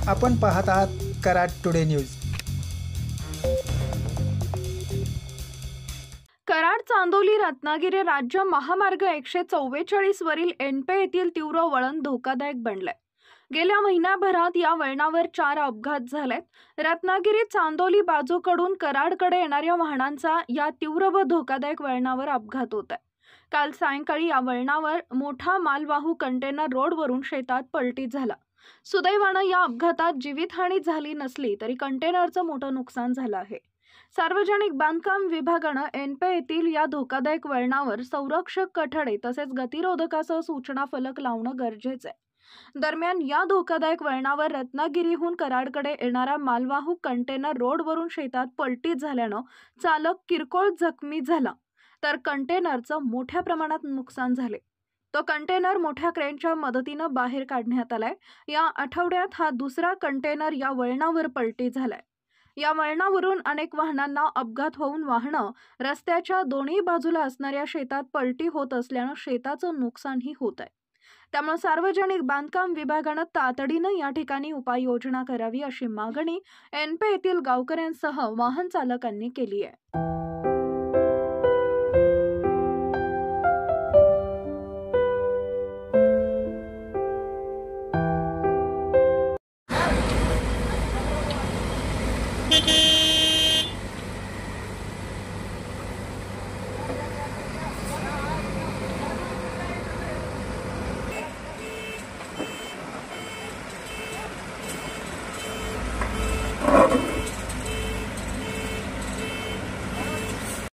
आपण पाहत आहात कराड टुडे न्यूज। कराड चांदोली रत्नागिरी राज्य महामार्ग 144 वरील एनपे येथील तीव्र वळण धोकादायक बनले। गेल्या महिन्याभरात या वळणावर 4 अपघात झालेत। रत्नागिरी चांदोली बाजूकडून कराडकडे येणाऱ्या वाहनांचा या तीव्र व धोकादायक वळणावर अपघात होत आहे। काल सायंकाळी या वळणावर मोठा मालवाहू कंटेनर रोडवरून शेतात पलटी झाला। सुदैवाने या अपघातात जीवितहानी झाली नसली तरी कंटेनरचं मोठं नुकसान झालं आहे। सार्वजनिक बांधकाम विभागाने एनपे येथील या धोकादायक वळणावर संरक्षक कठडे तसेच गतिरोधकासह सूचना फलक लावणं गरजेचं आहे। दरम्यान या धोकादायक वळणावर रत्नागिरीहून कराडकडे येणारा मालवाहू कंटेनर रोडवरून शेतात पलटी झाल्यानं चालक किरकोळ जखमी झाला, तर कंटेनरचं मोठ्या प्रमाणात नुकसान झाले। तो कंटेनर मोठ्या क्रेनच्या मदतीने बाहेर काढण्यात आलाय। या आठवड्यात हा दुसरा कंटेनर या वळणावर पलटी झालाय। या वळणावरून अनेक वाहनांना अपघात होऊन वाहनं रस्त्याच्या दोन्ही बाजूला असणाऱ्या शेतात पलटी होत असल्यानं शेताचं नुकसानही होत आहे। त्यामुळे सार्वजनिक बांधकाम विभागाने तातडीने या ठिकाणी उपाययोजना करावी अशी मागणी एनपे येथील गावकऱ्यांसह वाहन चालकांनी केली आहे।